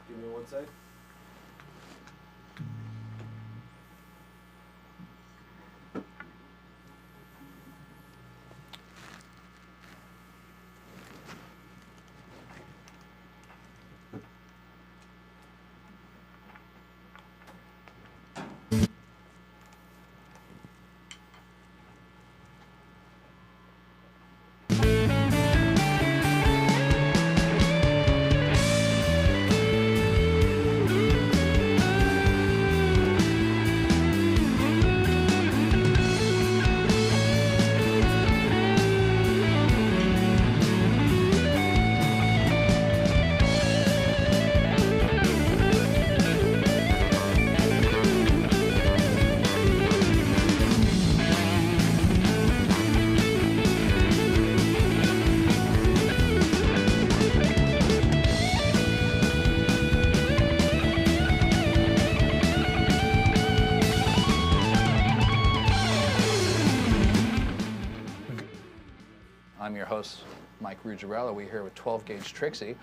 Give me one sec. I'm your host, MikeRuggirello. We're here with 12-gauge Trixie.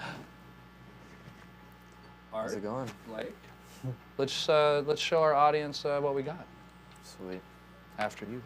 How's it going? Blake. Let's show our audience what we got. Sweet. After you.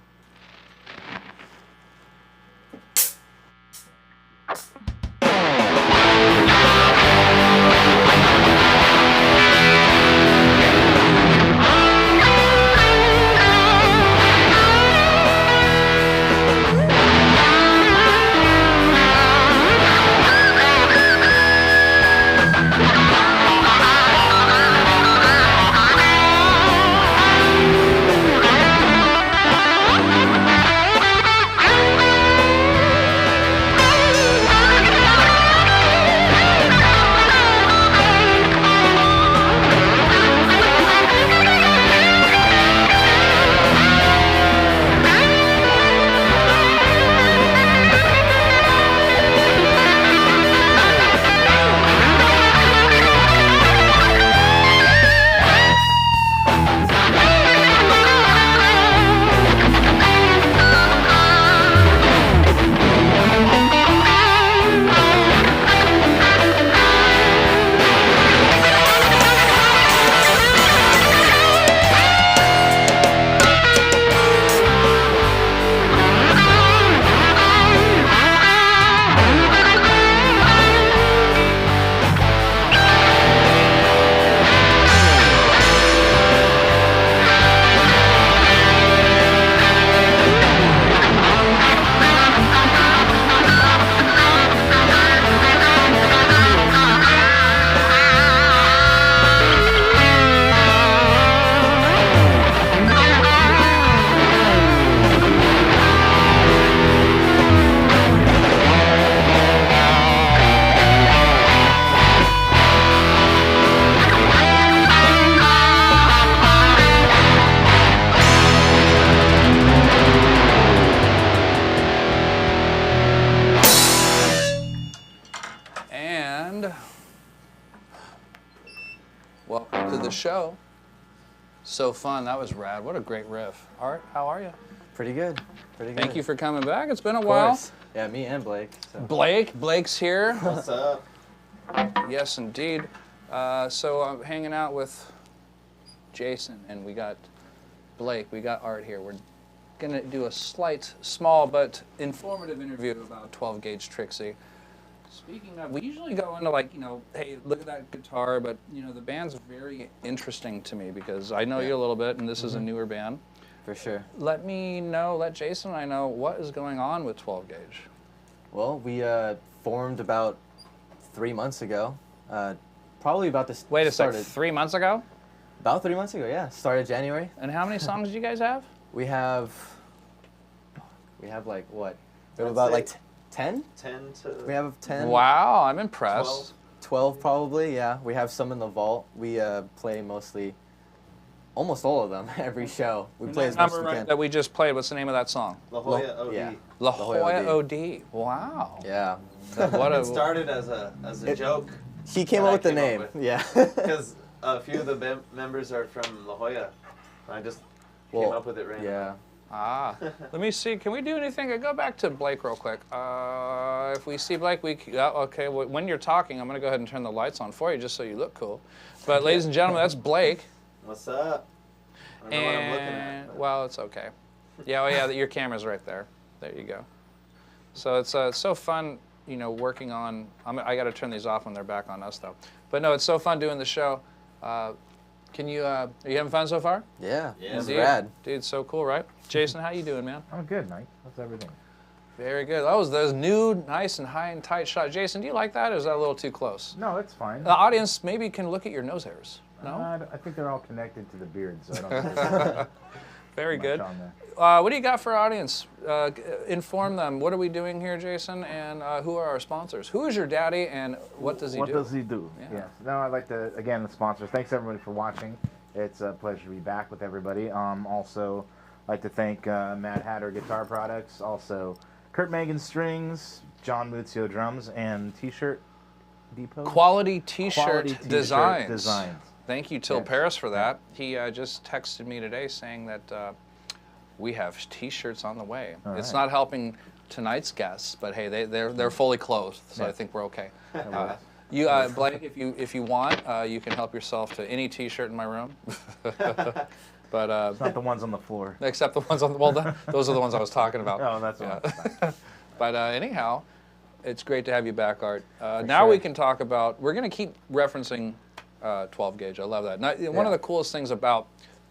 Welcome to the show. So fun. That was rad. What a great riff. Art, how are you? Pretty good. Pretty good. Thank you for coming back. It's been a while. Yeah, me and Blake. So. Blake's here. What's up? Yes, indeed. So I'm hanging out with Jason, and we got Blake, we got Art here. We're gonna do a small but informative interview about 12-gauge Trixie. Speaking of, we usually go into like, hey, look at that guitar, but the band's very interesting to me because I know you a little bit, and this is a newer band. For sure. Let Jason and I know what is going on with 12-gauge. Well, we formed about 3 months ago. Probably about this. Wait a second, 3 months ago? About 3 months ago, yeah. Started January. And how many songs do you guys have? We have like what? We have about like 10? 10 to... We have 10. Wow, I'm impressed. 12 probably, yeah. We have some in the vault. We play almost all of them every show. We play as much as we can. That we just played, what's the name of that song? La Jolla OD. Yeah. La Jolla OD. Wow. Yeah. It started as a joke. He came up with the name. Yeah. Because a few of the members are from La Jolla. I just came up with it randomly. Yeah. Let me see. Can we do anything? Go back to Blake real quick. If we see Blake, okay. When you're talking, I'm going to go ahead and turn the lights on for you just so you look cool. But ladies and gentlemen, that's Blake. What's up? I don't know what I'm looking at. But... Well, it's okay. Yeah, oh yeah, your camera's right there. There you go. So it's so fun, you know, working on. I got to turn these off when they're back on us though. But no, it's so fun doing the show. Are you having fun so far? Yeah, it's dude, rad. Dude, so cool, right? Jason, how you doing, man? I'm good, Mike. How's everything? Very good. That was those new, nice and high and tight shots. Jason, do you like that, or is that a little too close? No, that's fine. The audience maybe can look at your nose hairs. No? I think they're all connected to the beard, so I don't know. Very good. What do you got for our audience? Inform them. What are we doing here, Jason? And who are our sponsors? Who is your daddy, and what does he do? What does he do? Yeah. Yes. No, I'd like to, again, the sponsors. Thanks, everybody, for watching. It's a pleasure to be back with everybody. Also, I'd like to thank Mad Hatter Guitar Products, also Kurt Megan Strings, John Muzio Drums, and T-Shirt Depot. Quality T-shirt designs. Thank you, Till Yes. Paris, for that. He just texted me today saying that we have T-shirts on the way. It's not helping tonight's guests, but hey, they're fully clothed, so I think we're okay. Blake, if you want, you can help yourself to any T-shirt in my room. But it's not the ones on the floor. Except the ones on the those are the ones I was talking about. Oh, that's what But anyhow, it's great to have you back, Art. Now we can talk about. We're going to keep referencing 12 gauge. I love that. Now, one of the coolest things about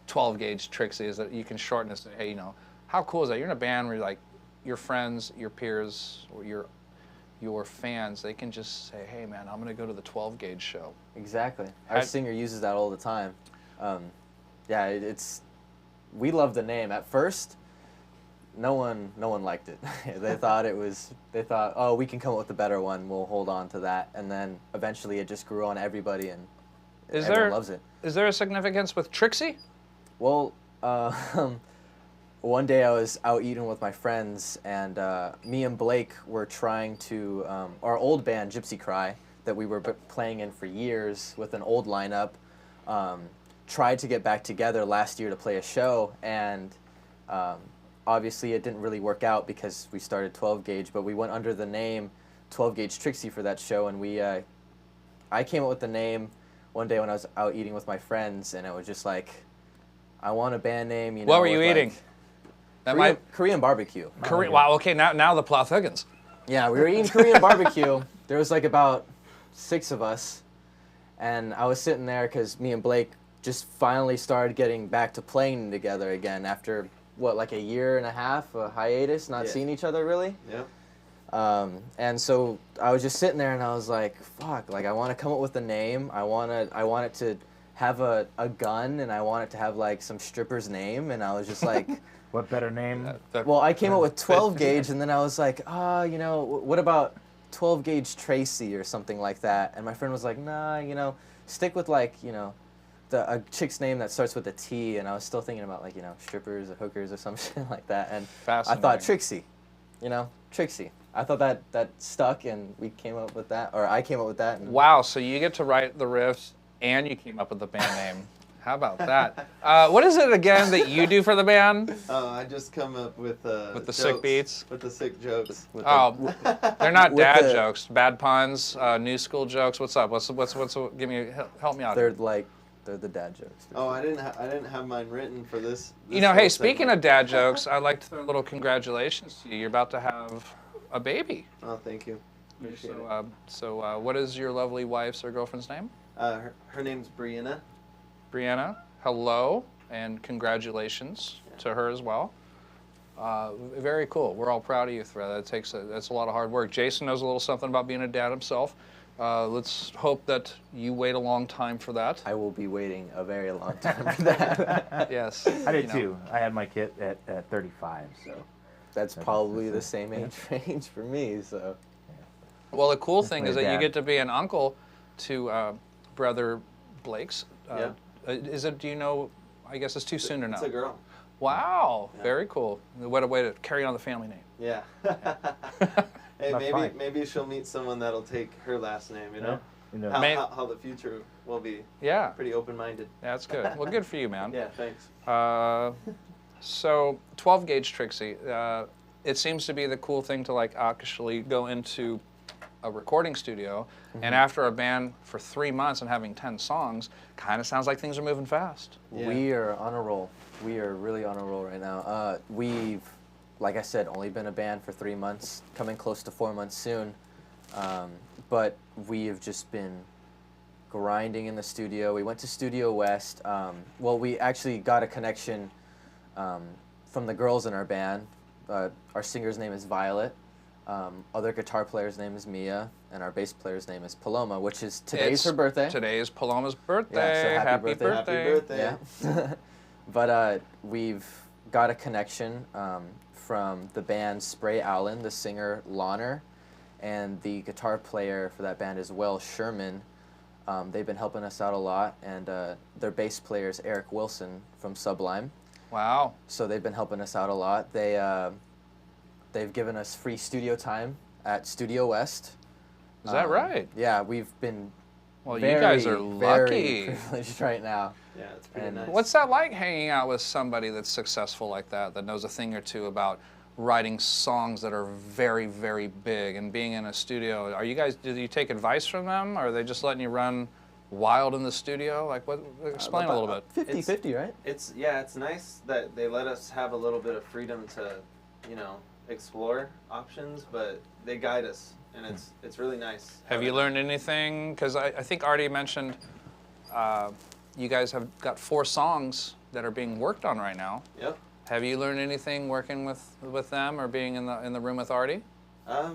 12 gauge Trixie is that you can shorten it. Hey, you know, how cool is that? You're in a band where like your friends, your peers, or your fans, they can just say, hey man, I'm going to go to the 12 gauge show. Exactly. Our singer uses that all the time. Yeah, we love the name. At first, no one liked it. They thought, oh, we can come up with a better one. We'll hold on to that. And then eventually it just grew on everybody, and everyone loves it. Is there a significance with Trixie? Well, one day I was out eating with my friends, and me and Blake were trying to, our old band, Gypsy Cry, that we were playing in for years with an old lineup, tried to get back together last year to play a show, and obviously it didn't really work out because we started 12 gauge, but we went under the name 12 gauge Trixie for that show, and I came up with the name one day when I was out eating with my friends, and it was just like, I want a band name, you know. What were you eating? Korean barbecue. Wow, okay, now the plot thickens. Yeah, we were eating Korean barbecue. There was like about 6 of us, and I was sitting there because me and Blake just finally started getting back to playing together again after, what, like a year and a half, a hiatus, not seeing each other really? Yeah. And so I was just sitting there and I was like, fuck, like I want to come up with a name. I want it to have a gun, and I want it to have like some stripper's name, and I was just like... What better name? Well, I came up with 12 gauge, and then I was like, you know, what about 12 gauge Tracy or something like that? And my friend was like, nah, you know, stick with like, you know, a chick's name that starts with a T, and I was still thinking about like, you know, strippers or hookers or some shit like that, and I thought Trixie, you know, Trixie. I thought that stuck, and we came up with that, or I came up with that. And wow, so you get to write the riffs, and you came up with the band name. How about that? What is it again that you do for the band? Oh, I just come up with the jokes, sick beats, with the sick jokes. They're not dad jokes, bad puns, new school jokes. What's up? What's give me help me out. They're the dad jokes. Oh, I didn't have mine written for this you know, hey, speaking of dad jokes, I'd like to throw a little congratulations to you. You're about to have a baby. Oh, thank you. Appreciate it. So what is your lovely wife's or girlfriend's name? Her name's Brianna. Brianna, hello, and congratulations to her as well. Very cool. We're all proud of you for that. That's a lot of hard work. Jason knows a little something about being a dad himself. Let's hope that you wait a long time for that. I will be waiting a very long time for that. Yes. I did too. I had my kid at 35, so. That's probably the same age range for me, so. Well, the cool thing is that you get to be an uncle to brother Blake's. Yeah. Is it? Do you know? I guess it's too soon to know. It's a girl. Wow, Yeah. Very cool. What a way to carry on the family name. Yeah. Hey, maybe she'll meet someone that'll take her last name. You know. You know. How the future will be. Yeah. Pretty open-minded. That's good. Well, good for you, man. Yeah. Thanks. So 12 gauge Trixie, it seems to be the cool thing to like actually go into a recording studio, and after a band for 3 months and having 10 songs, kind of sounds like things are moving fast. Yeah. We are on a roll. We are really on a roll right now. We've, like I said, only been a band for 3 months, coming close to 4 months soon, but we have just been grinding in the studio. We went to Studio West. Well, we actually got a connection from the girls in our band. Our singer's name is Violet. Other guitar player's name is Mia, and our bass player's name is Paloma, which is today's her birthday. Today is Paloma's birthday. Yeah, so happy birthday. Happy birthday. Yeah. But we've got a connection from the band Spray Allen, the singer Launer, and the guitar player for that band as well, Sherman. They've been helping us out a lot, and their bass player is Eric Wilson from Sublime. Wow. So they've been helping us out a lot. They've given us free studio time at Studio West. Is that right? Yeah, we've been Well, very, you guys are very lucky. privileged right now. Yeah, it's pretty nice. What's that like, hanging out with somebody that's successful like that knows a thing or two about writing songs that are very, very big, and being in a studio? Are you guys, do you take advice from them, or are they just letting you run wild in the studio? Like, what? Explain a little bit. 50-50, right? It's nice that they let us have a little bit of freedom to, explore options, but they guide us, and it's really nice. Have you learned anything? Because I think Artie mentioned you guys have got 4 songs that are being worked on right now. Yep. Have you learned anything working with them or being in the room with Artie? I've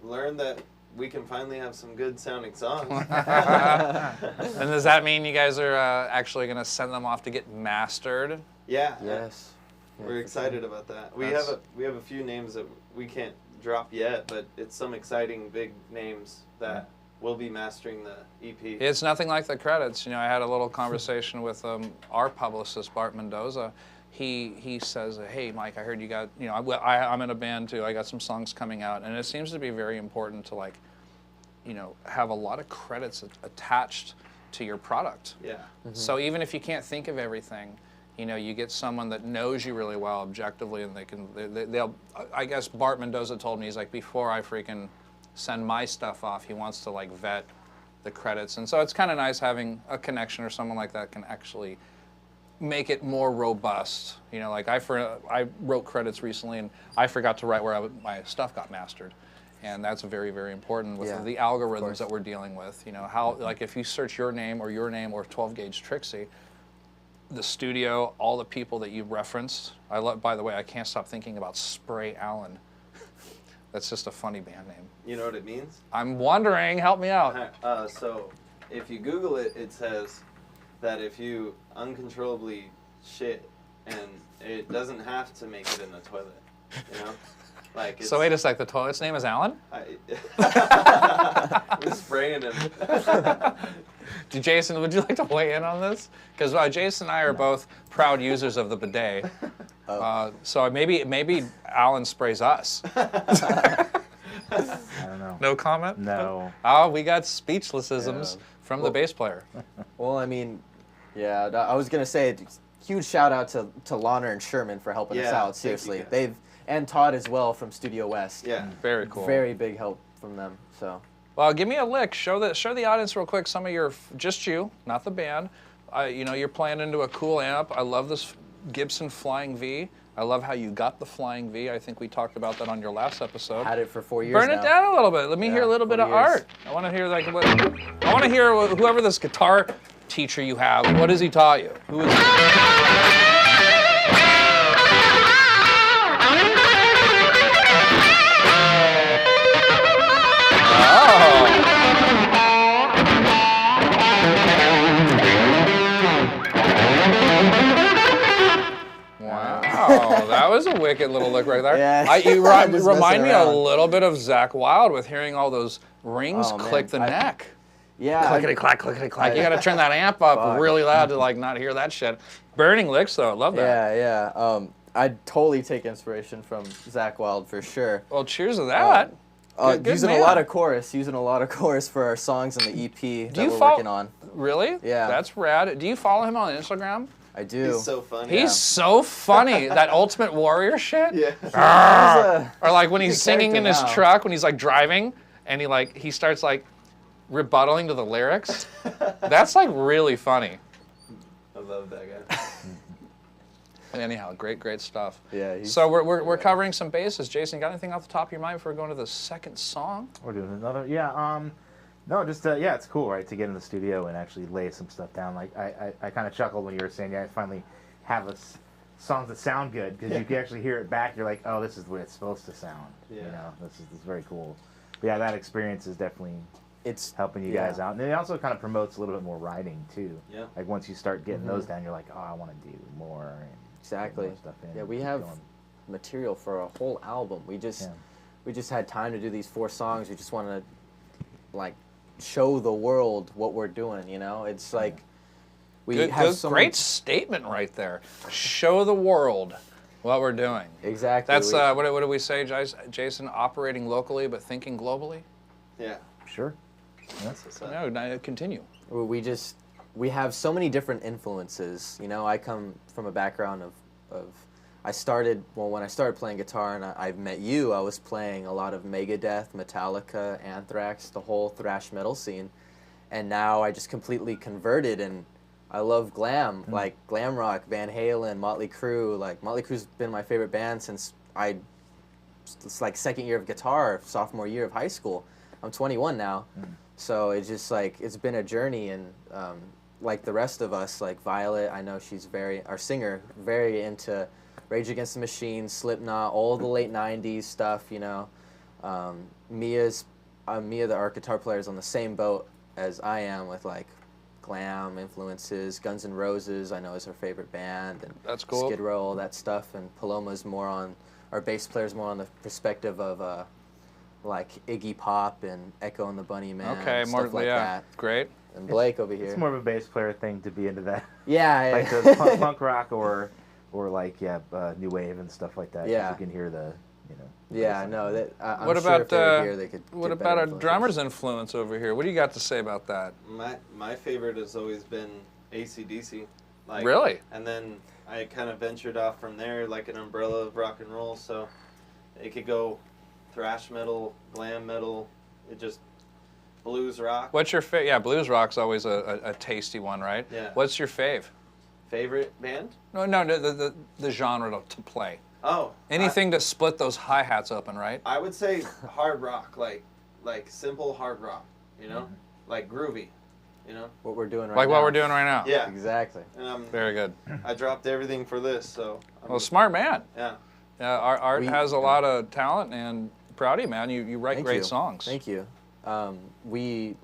learned that we can finally have some good sounding songs. And does that mean you guys are actually going to send them off to get mastered? Yeah. Yes. We're excited about that. We have a few names that we can't drop yet, but it's some exciting big names that will be mastering the EP. It's nothing like the credits. I had a little conversation with our publicist, Bart Mendoza. He says, "Hey, Mike, I heard you got, I'm in a band too. I got some songs coming out," and it seems to be very important to have a lot of credits attached to your product. Yeah. Mm-hmm. So even if you can't think of everything, you get someone that knows you really well objectively, and they'll. I guess Bart Mendoza told me, he's like, before I freaking send my stuff off, he wants to vet the credits, and so it's kind of nice having a connection or someone like that can actually make it more robust. I wrote credits recently, and I forgot to write where my stuff got mastered, and that's very, very important with the algorithms that we're dealing with. How if you search your name or 12 gauge Trixie, the studio, all the people that you referenced. By the way, I can't stop thinking about Spray Allen. That's just a funny band name. You know what it means? I'm wondering. Help me out. So if you Google it, it says that if you uncontrollably shit, and it doesn't have to make it in the toilet, It's, so wait a sec. The toilet's name is Alan? I'm spraying him. Jason, would you like to weigh in on this? Because Jason and I are both proud users of the bidet. So maybe Alan sprays us. I don't know. No comment? No. Oh, we got speechlessisms from the bass player. Well, I mean, yeah, I was gonna say, huge shout out to Launer and Sherman for helping us out. Seriously, and Todd as well from Studio West. Yeah. Very cool. Very big help from them. So. Well, give me a lick. Show the audience real quick some of your, just you, not the band. You're playing into a cool amp. I love this Gibson Flying V. I love how you got the Flying V. I think we talked about that on your last episode. Had it for 4 years Burn now. it down a little bit. Let me hear a little bit of art. I want to hear I want to hear whoever this guitar teacher you have. What has he taught you? Who is he? Wow, that was a wicked little look right there. Yeah. You remind me a little bit of Zakk Wylde with hearing all those rings click the neck. Yeah. Clickety clack, clickety clack. You got to turn that amp up really loud to not hear that shit. Burning licks though, I love that. Yeah. I'd totally take inspiration from Zakk Wylde for sure. Well, cheers to that. Good using man. a lot of chorus for our songs in the EP that we're working on. Really? Yeah. That's rad. Do you follow him on Instagram? I do. He's so funny. He's so funny. That Ultimate Warrior shit. Yeah. Or like when he's singing in his character now. truck when he's like driving and he starts like rebuttaling to the lyrics. That's like really funny. I love that guy. Anyhow, great stuff. Yeah. So we're covering some bases. Jason, got anything off the top of your mind before we go into the second song? We're doing another. Yeah. No, just yeah, it's cool, right, to get in the studio and actually lay some stuff down. Like I kind of chuckled when you were saying, yeah, I finally have songs that sound good because you can actually hear it back. You're like, oh, this is the way it's supposed to sound. Yeah. You know, this is very cool. But yeah, that experience is definitely helping you guys out, and it also kind of promotes a little bit more writing too. Yeah. Like once you start getting those down, you're like, oh, I want to do more. And Exactly. get more stuff in. Yeah, we Keep have going. material for a whole album. We just had time to do these 4 songs. We just want to like show the world what we're doing. You know, it's like we have so great statement right there. Show the world what we're doing. Exactly. That's what do we say, Jason? Operating locally but thinking globally. Yeah. Sure. That's what's up. No, continue. We have so many different influences. You know, I come from a background of when I started playing guitar and I met you, I was playing a lot of Megadeth, Metallica, Anthrax, the whole thrash metal scene. And now I just completely converted and I love glam, like glam rock, Van Halen, Motley Crue. Like Motley Crue's been my favorite band since it's like second year of guitar, sophomore year of high school. I'm 21 now. So it's just like, it's been a journey and like the rest of us, like Violet, I know she's our singer, very into Rage Against the Machine, Slipknot, all the late 90s stuff, you know. Mia, our guitar player, is on the same boat as I am with like glam influences. Guns N' Roses, I know, is her favorite band. And That's cool. Skid Row, all that stuff. And Paloma's our bass player's more on the perspective of like Iggy Pop and Echo and the Bunnymen, Okay, more stuff like that. Great. And Blake over here. It's more of a bass player thing to be into that. Yeah. Like the punk rock or like new wave and stuff like that. 'Cause Yeah. you can hear the Yeah, no. That I'm What sure about if they were here, they could. what get about better our influences. drummer's influence over here? What do you got to say about that? My favorite has always been AC/DC. Like, Really? And then I kind of ventured off from there, like an umbrella of rock and roll. So it could go thrash metal, glam metal, it just blues rock. What's your favorite? Yeah, blues rock's always a tasty one, right? Yeah. What's your fave? Favorite band? No, the genre to play. Oh. Anything to split those hi-hats open, right? I would say hard rock, like simple hard rock, you know? Like groovy, you know? What we're doing right Like now. what we're doing right now. Yeah. Exactly. And Very good. I dropped everything for this, so. Well, smart man. Yeah. Art has a lot of talent, and proud of you, man. You write Thank great you. songs. Thank you. We,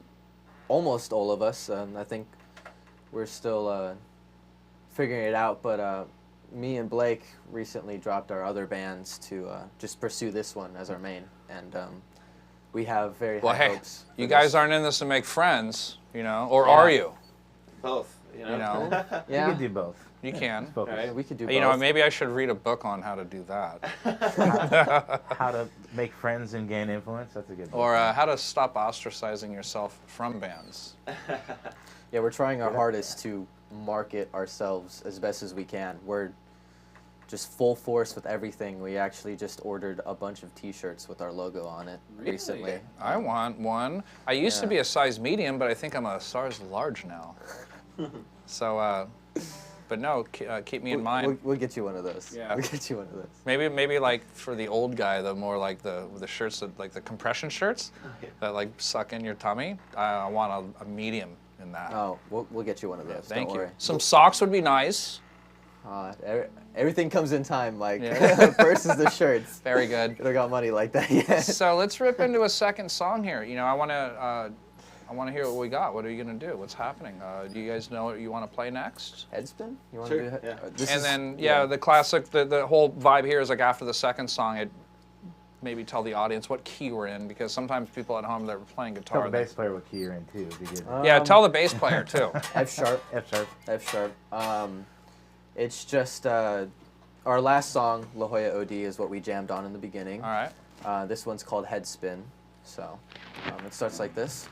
almost all of us, I think we're still figuring it out, but me and Blake recently dropped our other bands to just pursue this one as our main, and we have very high hopes. You for guys this. aren't in this to make friends, you know, or Yeah. are you? Both, you know? You know. You Yeah, can do both. You can. Just focus. Right. we could do both. You know, maybe I should read a book on how to do that. How to make friends and gain influence. That's a good. Or book. how to stop ostracizing yourself from bands. Yeah, we're trying our hardest to market ourselves as best as we can. We're just full force with everything. We actually just ordered a bunch of T-shirts with our logo on it recently. I want one. I used to Yeah. be a size medium, but I think I'm a size large now. So, but no, keep me in mind. We'll get you one of those. Yeah. We'll get you one of those. Maybe like for the old guy, the more like the shirts that like the compression shirts that like suck in your tummy. I want a medium in that. Oh, we'll get you one of those. Thank Don't you. worry. Some socks would be nice. Everything comes in time, Mike. Yeah. First is the shirts. Very good. I don't got money like that yet. So let's rip into a second song here. You know, I want to hear what we got. What are you gonna do? What's happening? Do you guys know what you want to play next? Headspin? You want Sure, to do yeah. And then the classic, the whole vibe here is like after the second song, it maybe tell the audience what key we're in, because sometimes people at home that are playing Tell guitar. the bass player what key you're in too. If you did. Yeah, tell the bass player too. F sharp. F sharp. F sharp. It's just our last song, La Jolla OD, is what we jammed on in the beginning. All right. This one's called Headspin. So it starts like this.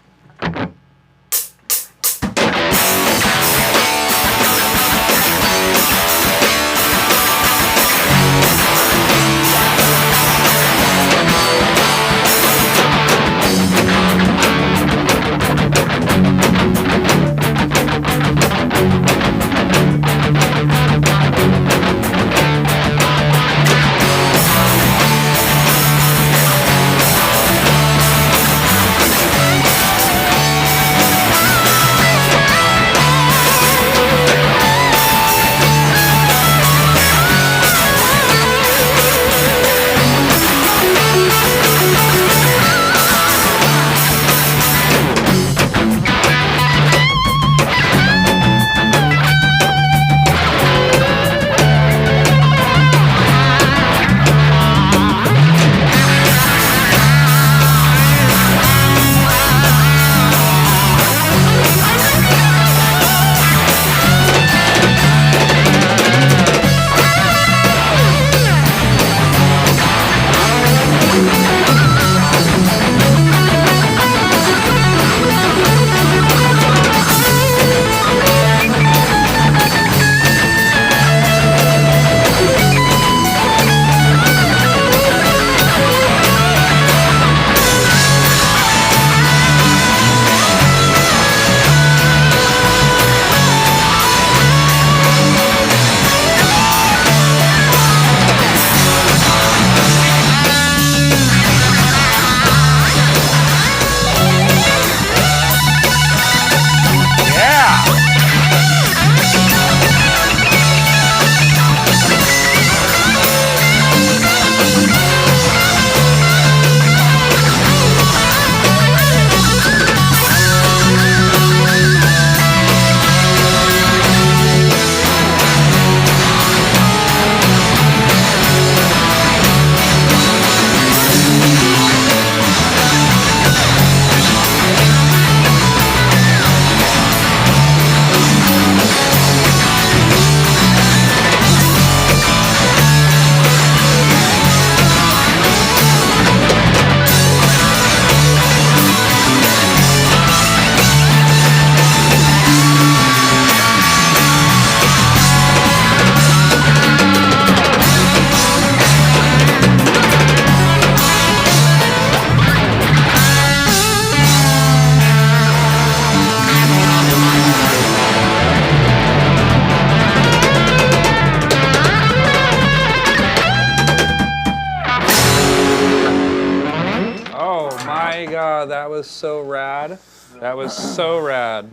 was so rad. That was so rad.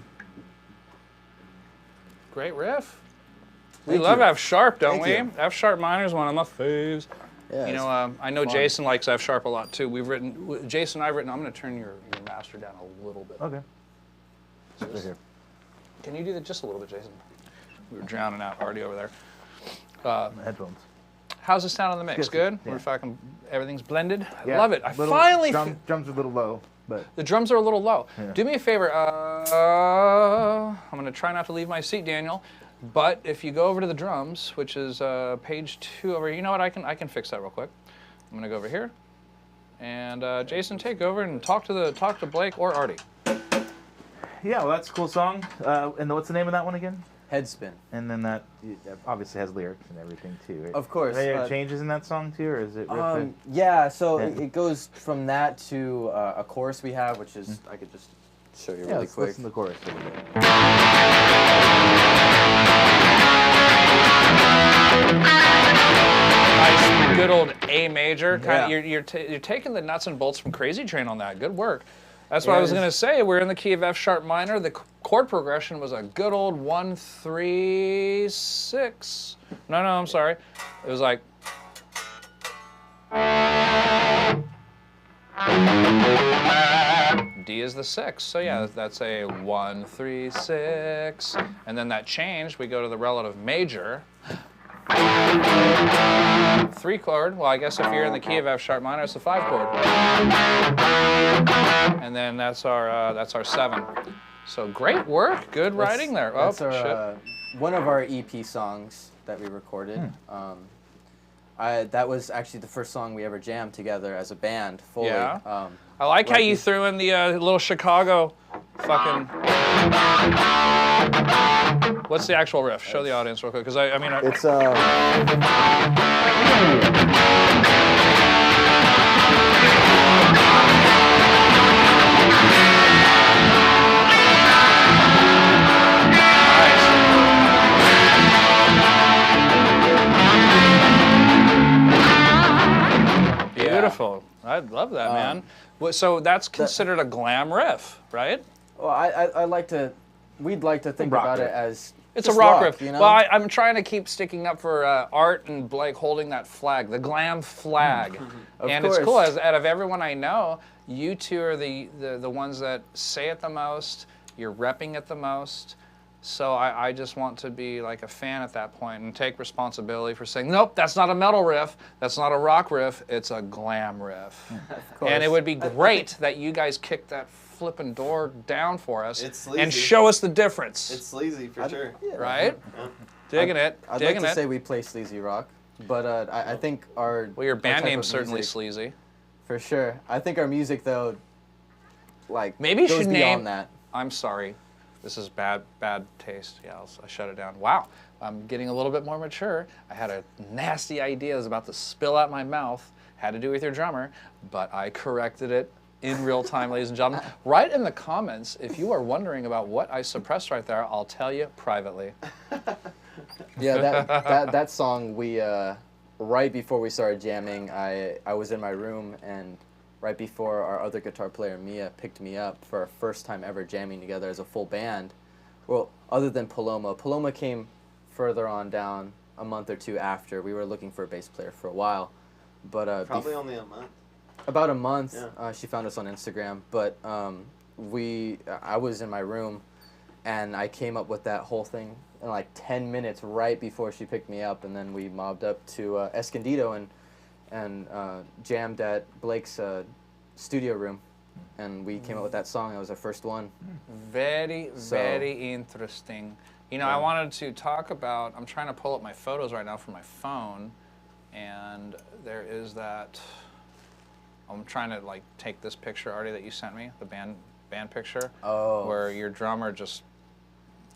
Great riff. We love F sharp, don't we? F sharp minor is one of my faves. Yeah, you know, I know Jason likes F sharp a lot too. Jason and I've written. I'm going to turn your master down a little bit. Okay. Right here. Can you do that just a little bit, Jason? We were drowning out Artie over there. Headphones. How's the sound on the mix? Good? Yeah. We're fucking, everything's blended? I Yeah, love it. I little finally... drums are a little low, but... The drums are a little low. Yeah. Do me a favor. I'm going to try not to leave my seat, Daniel. But if you go over to the drums, which is page 2 over here, you know what? I can fix that real quick. I'm going to go over here. And Jason, take over and talk to Blake or Artie. Yeah, well, that's a cool song. And what's the name of that one again? Headspin. And then that obviously has lyrics and everything too, right? Of course. Are there changes in that song too, or is it riff? Yeah, so it goes from that to a chorus we have, which is, I could just show you really let's quick. listen to the chorus. Nice, good old A major. Yeah. You're taking the nuts and bolts from Crazy Train on that. Good work. That's what I was going to say. We're in the key of F sharp minor. The chord progression was a good old 1, 3, 6. No, I'm sorry. It was like. D is the 6. So yeah, that's a 1, 3, 6. And then that changed. We go to the relative major. 3 chord. Well, I guess if you're in the key of F sharp minor, it's the 5 chord. And then that's our 7. So great work. Good writing there. That's oh, our, one of our EP songs that we recorded. That was actually the first song we ever jammed together as a band, fully. Yeah. I like how you threw in the little Chicago fucking... What's the actual riff? Show the audience real quick, because I mean... It's Beautiful. I love that, man. So that's considered a glam riff, right? Well, I like to... We'd like to think about it as... It's a just rock riff. You know? Well, I'm trying to keep sticking up for Art and Blake holding that flag, the glam flag. And course. it's cool, as out of everyone I know, you two are the ones that say it the most, you're repping it the most. So I just want to be like a fan at that point and take responsibility for saying, nope, that's not a metal riff, that's not a rock riff, it's a glam riff. And it would be great that you guys kicked that flipping door down for us and show us the difference. It's sleazy for sure. Yeah. Right? Yeah. Digging it. I'd like to say we play sleazy rock, but I think our... Well, your band name's certainly music, sleazy. For sure. I think our music, though, like, maybe you goes should beyond name... that. I'm sorry. This is bad taste. Yeah, I'll shut it down. Wow, I'm getting a little bit more mature. I had a nasty idea that was about to spill out my mouth. Had to do with your drummer, but I corrected it in real time, ladies and gentlemen. Write in the comments if you are wondering about what I suppressed right there. I'll tell you privately. Yeah, that song, we right before we started jamming, I was in my room, and right before our other guitar player, Mia, picked me up for our first time ever jamming together as a full band. Well, other than Paloma. Paloma came further on down a month or two after. We were looking for a bass player for a while. But probably only a month. About a month. Yeah. She found us on Instagram. But I was in my room, and I came up with that whole thing in like 10 minutes right before she picked me up, and then we mobbed up to Escondido and jammed at Blake's studio room, and we came up with that song. That was our first one. Very interesting. You know, I wanted to talk about, I'm trying to pull up my photos right now from my phone, and there is that, I'm trying to like take this picture, Artie, that you sent me, the band picture, where your drummer just,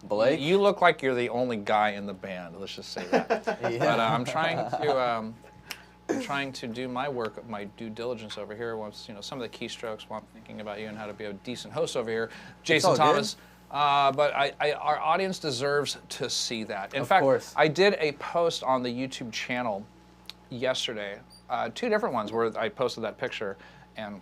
Blake? You look like you're the only guy in the band, let's just say that. Yeah. But I'm trying to do my work, my due diligence over here. Once some of the keystrokes, while I'm thinking about you and how to be a decent host over here, Jason Thomas. But our audience deserves to see that. In fact, I did a post on the YouTube channel yesterday, 2 different ones where I posted that picture, and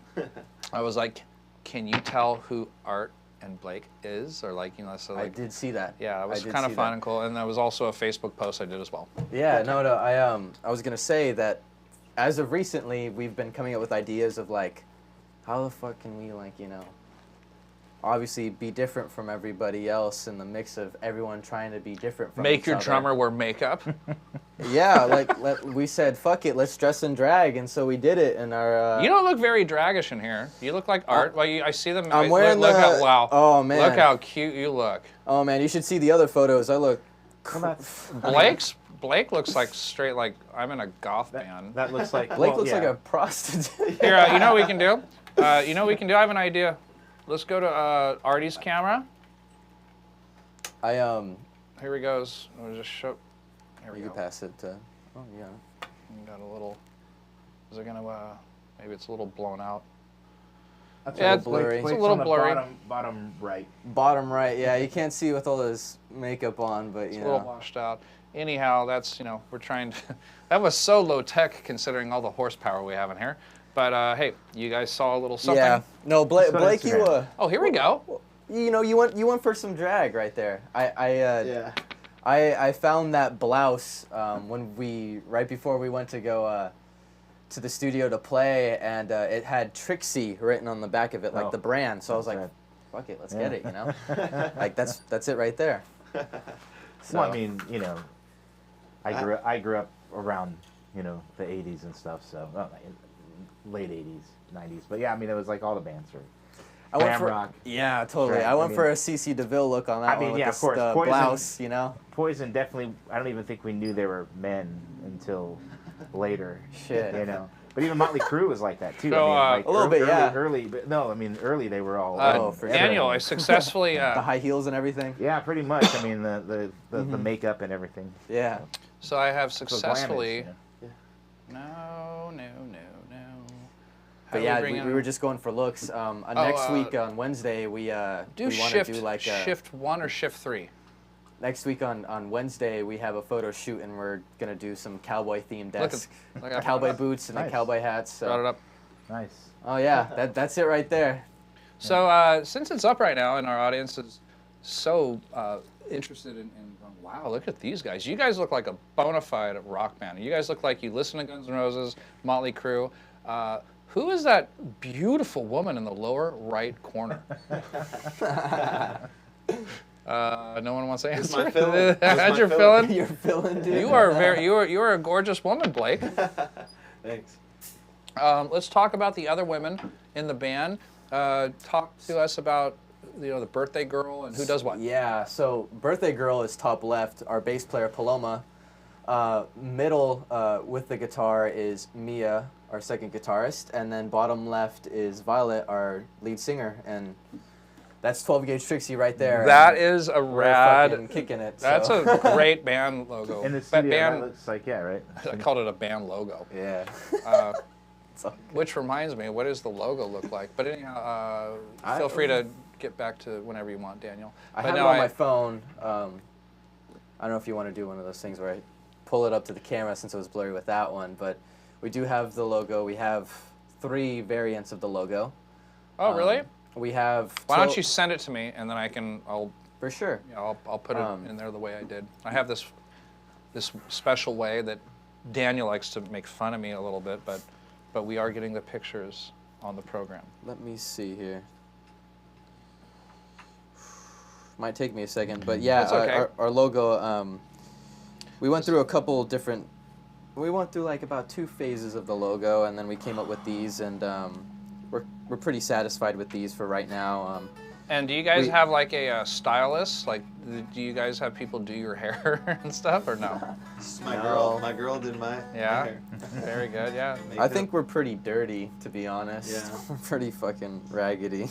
I was like, can you tell who Art and Blake is, or like, you know, so like, I did see that. yeah, it was I did kind of see fun that. and cool, and there was also a Facebook post I did as well. Yeah, no, I was gonna say that as of recently, we've been coming up with ideas of like, how the fuck can we like, you know, obviously be different from everybody else in the mix of everyone trying to be different from Make each your other. drummer wear makeup. Yeah, like we said, fuck it, let's dress in drag, and so we did it. And our You don't look very dragish in here. You look like Art. Well, I see them. I'm wearing look the. how, wow. Oh man. Look how cute you look. Oh man, you should see the other photos. I look. Blake looks like straight like I'm in a goth band. That looks like Blake well, looks yeah. like a prostitute. Here, you know what we can do? You know what we can do? I have an idea. Let's go to Artie's camera. Here he goes. I'll just show. Here we You go. can pass it to. Oh yeah. We got a little. Is it gonna? Maybe it's a little blown out. That's Yeah, a it's blurry. Blake's It's a little on the blurry. Bottom right. Bottom right. Yeah, you can't see with all this makeup on, but It's you a little know. washed out. Anyhow, that's, you know, we're trying to. That was so low tech considering all the horsepower we have in here. But hey, you guys saw a little something. Yeah. No, Blake. It's on Blake, you. Instagram. Oh, here we go. You know, you went for some drag right there. Yeah. I found that blouse right before we went to go to the studio to play, and it had Trixie written on the back of it, like Oh, the brand. So I was like, that's fuck it, let's Yeah. get it, you know? Like that's it right there. So, Well, I mean, you know, I grew up around, you know, the 80s and stuff, so late 80s, 90s. But yeah, I mean, it was like all the bands were I went glam for rock. yeah, totally. Right, I went I for mean- a CC DeVille look on that I mean, one with yeah, the, of course, the Poison- blouse, you know? Poison definitely. I don't even think we knew they were men until later. Shit. You know. But even Motley Crue was like that too. So, I mean, like a little bit, early, yeah. Early, but no, I mean early they were all. for Daniel, sure. I successfully. The high heels and everything. Yeah, pretty much. I mean the makeup and everything. Yeah. So I have So glam is, successfully. you know. No. How But do yeah, bring we in- were just going for looks. Next week on Wednesday, we do we want to shift do like a, shift 1 or shift 3. next week on Wednesday we have a photo shoot, and we're gonna do some cowboy themed Look desk, at cowboy boots and Nice. then cowboy hats. So. brought it up. Nice. Oh yeah, that's it right there. So since it's up right now and our audience is so interested in going, wow, look at these guys. You guys look like a bona fide rock band. You guys look like you listen to Guns N' Roses, Motley Crue. Who is that beautiful woman in the lower right corner? No one wants to answer. my fill-in. How's It's your my fill-in? You're feeling, dude. You are a gorgeous woman, Blake. Thanks. Let's talk about the other women in the band. Talk to us about the birthday girl and who does what. Yeah, so birthday girl is top left. Our bass player Paloma. Middle with the guitar is Mia, our second guitarist, and then bottom left is Violet, our lead singer, and that's 12 Gauge Trixie right there. That is a We're rad. fucking kicking it. That's so. a great band logo. In the studio, band, that looks like right. I called it a band logo. Yeah. It's all good. Which reminds me, what does the logo look like? But anyhow, feel free to get back to whenever you want, Daniel. I But have it no, on my phone. I don't know if you want to do one of those things where I pull it up to the camera since it was blurry with that one, but we do have the logo. We have 3 variants of the logo. Oh, really? We have. Why don't you send it to me and then I'll For sure. I'll put it in there the way I did. I have this special way that Daniel likes to make fun of me a little bit, but we are getting the pictures on the program. Let me see here. Might take me a second, but yeah, That's okay. our logo. We went through a couple different. We went through like about 2 phases of the logo, and then we came up with these, and we're pretty satisfied with these for right now. And do you guys have like a stylist? Like, do you guys have people do your hair and stuff, or no? My No. girl. My girl did my Yeah. hair. Very good. Yeah. I think we're pretty dirty, to be honest. Yeah. We're pretty fucking raggedy.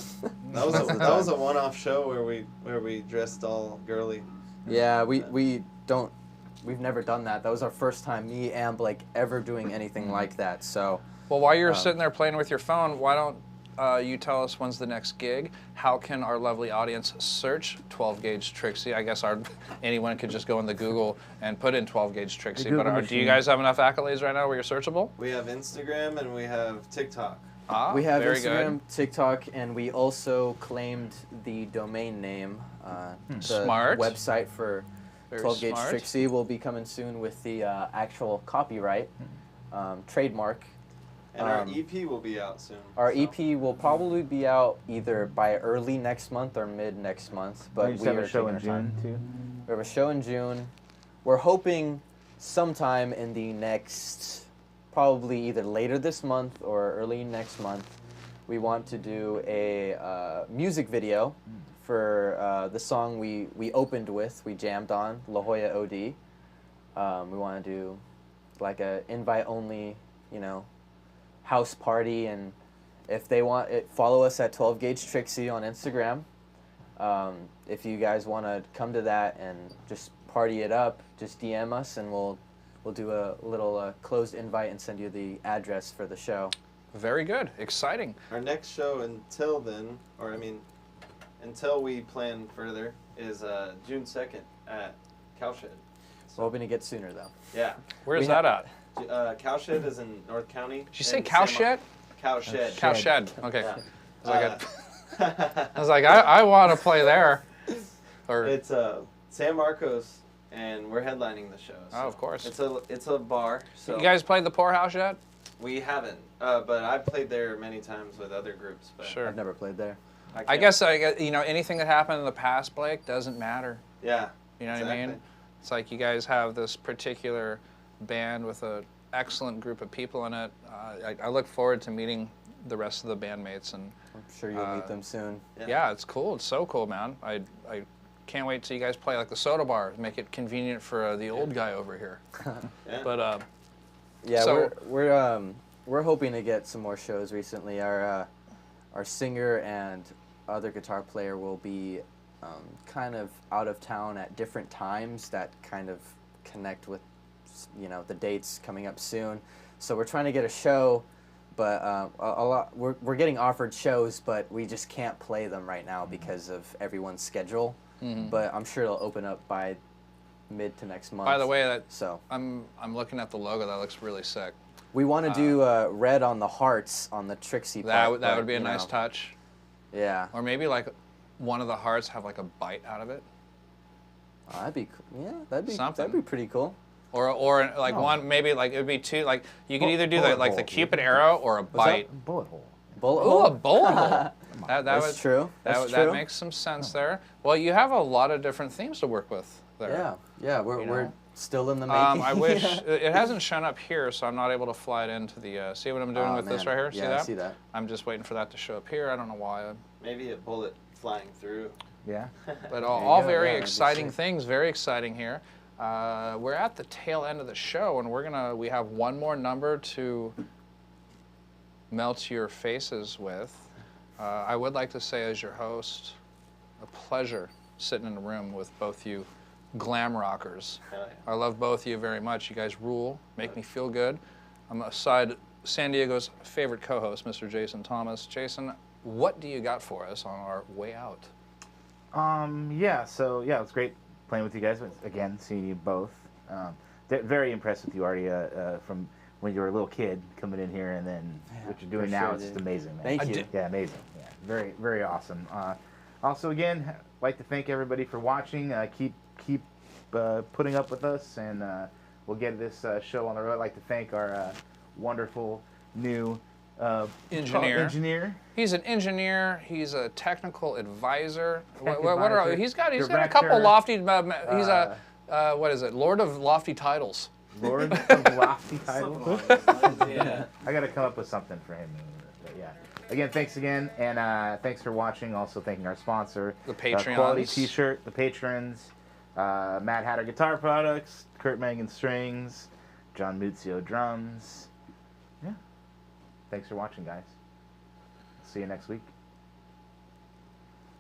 That was a one-off show where we dressed all girly. Yeah, we've never done that. That was our first time, me and Blake, ever doing anything like that. So, Well, while you're sitting there playing with your phone, why don't you tell us when's the next gig? How can our lovely audience search 12 Gauge Trixie? I guess anyone could just go into Google and put in 12 Gauge Trixie. Google But do you machine. guys have enough accolades right now where you're searchable? We have Instagram and we have TikTok. Ah, We have very Instagram, good. TikTok, and we also claimed the domain name. The Smart. website for Very 12 Gauge smart. Trixie will be coming soon with the actual copyright, trademark. And our EP will be out soon. Our so. EP will probably be out either by early next month or mid next month. But We just we have are a show in taking our time. June too. We have a show in June. We're hoping sometime in the next, probably either later this month or early next month, we want to do a music video for the song we opened with, we jammed on, La Jolla OD. We want to do like a invite only, house party, and if they want it, follow us at 12 Gauge Trixie on Instagram. If you guys want to come to that and just party it up, just DM us and we'll do a little closed invite and send you the address for the show. Very good. Exciting. Our next show until then, until we plan further, is June 2nd at Cowshed. We're hoping to get sooner though. Yeah. Where's We that at? Cowshed is in North County. Did you say and Cowshed? Cowshed. Cowshed. Okay. Yeah. I was like, I want to play there. Or It's San Marcos, and we're headlining the show. Oh, of course. It's a bar. So you guys played the Poorhouse yet? we haven't, but I've played there many times with other groups. But Sure. I've never played there. I guess anything that happened in the past, Blake, doesn't matter. Yeah. You know what I mean? It's like you guys have this particular band with an excellent group of people in it. I look forward to meeting the rest of the bandmates, and I'm sure you'll meet them soon. yeah, it's cool. It's so cool, man. I can't wait till you guys play like the soda bar. Make it convenient for the old guy over here. Yeah. But Yeah, So- we're hoping to get some more shows recently. Our singer and other guitar player will be kind of out of town at different times that kind of connect with the dates coming up soon. So we're trying to get a show, but we're getting offered shows, but we just can't play them right now because of everyone's schedule. But I'm sure it'll open up by mid to next month. by the way, So I'm looking at the logo. That looks really sick. we want to do red on the hearts on the Trixie part. That but, would be a nice touch. Yeah. Or maybe like one of the hearts have like a bite out of it. Oh, that'd be that'd be Something. pretty cool. Or like one, maybe like it would be two, like you could either do bullet like the hole. Cupid arrow or a bite. Bullet hole. Bullet Ooh, hole? a bullet hole. That That's was true. That's that true. makes some sense there. Well, you have a lot of different themes to work with there. Yeah, we're You we're know? still in the making. I wish it hasn't shown up here, so I'm not able to fly it into the. See what I'm doing Oh, with this man. right here? Yeah, see I that? see that. I'm just waiting for that to show up here. I don't know why. Maybe a bullet flying through. Yeah. But you all go, very yeah, that'd be exciting sick. things. Very exciting here. We're at the tail end of the show, and we have one more number to melt your faces with. I would like to say, as your host, a pleasure sitting in a room with both you glam rockers. Hell yeah. I love both of you very much. You guys rule, make me feel good. I'm aside San Diego's favorite co-host, Mr. Jason Thomas. Jason, what do you got for us on our way out? So it was great playing with you guys. Again, seeing you both. Very impressed with you already from when you were a little kid coming in here, and then what you're doing for now. sure, It's just dude. amazing, man. Thank you. Yeah, amazing. Yeah, very, very awesome. Also, again, like to thank everybody for watching. Keep putting up with us, and we'll get this show on the road. I'd like to thank our wonderful new engineer. He's an engineer. He's a technical advisor. Tech What are advisor, he's got a director, couple lofty. He's a what is it? Lord of lofty titles. Lord of Lofty Title. Yeah. I got to come up with something for him. But yeah. Again, thanks again, and thanks for watching. Also, thanking our sponsor, The Patreons. Quality T-shirt, the patrons, Mad Hatter Guitar Products, Kurt Mangan Strings, John Muzio Drums. Yeah. Thanks for watching, guys. See you next week.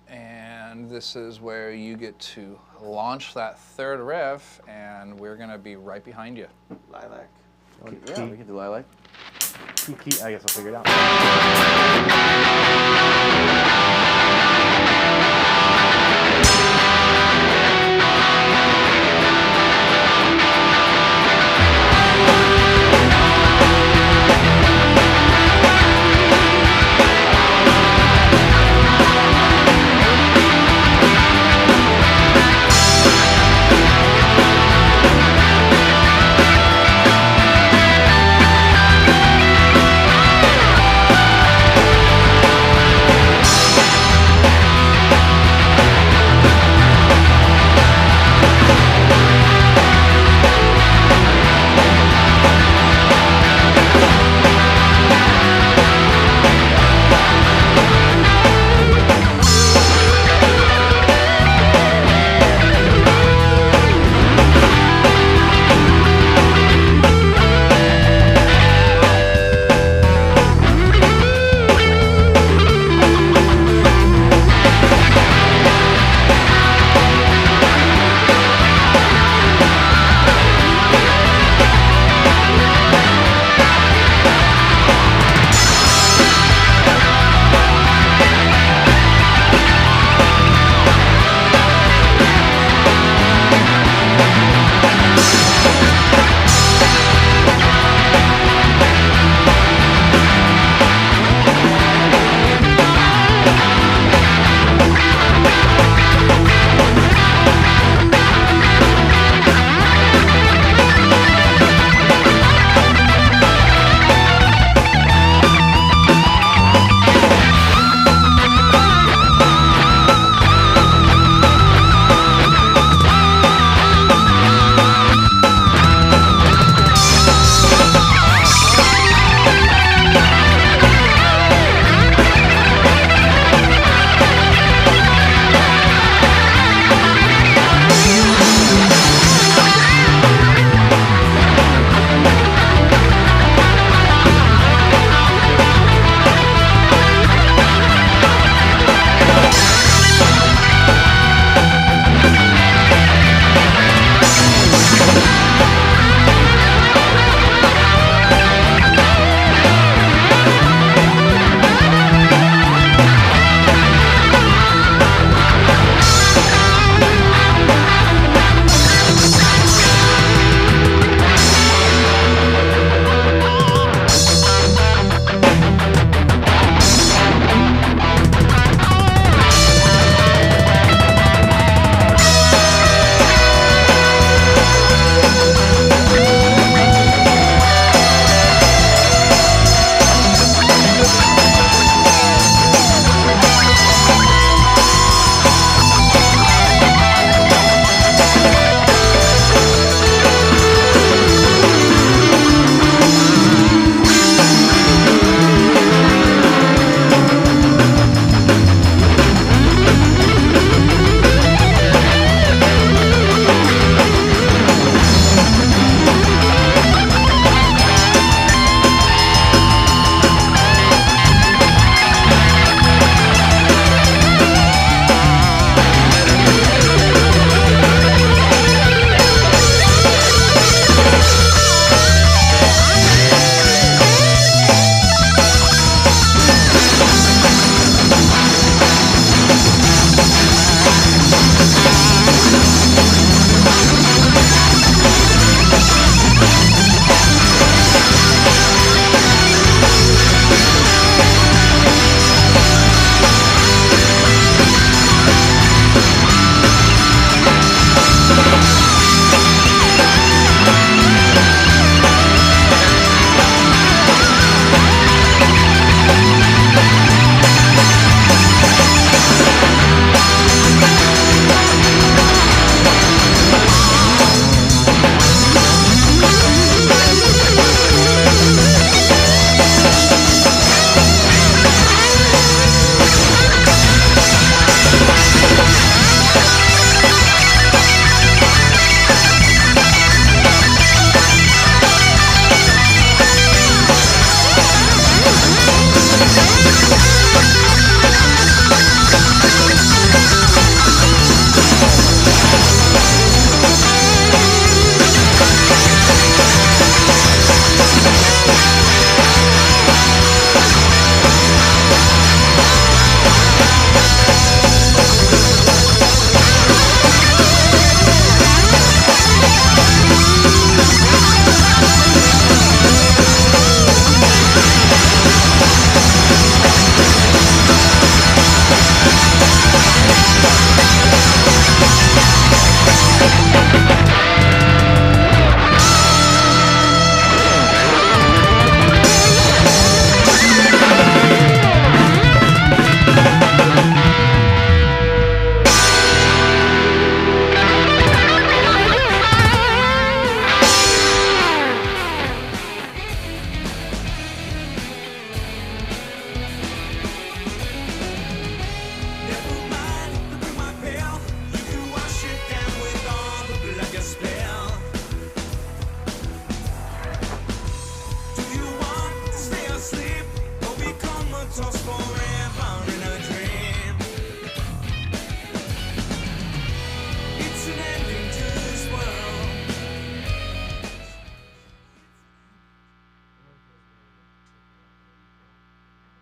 And this is where you get to launch that third riff, and we're gonna be right behind you. Lilac. Yeah, we can do lilac. I guess I'll figure it out.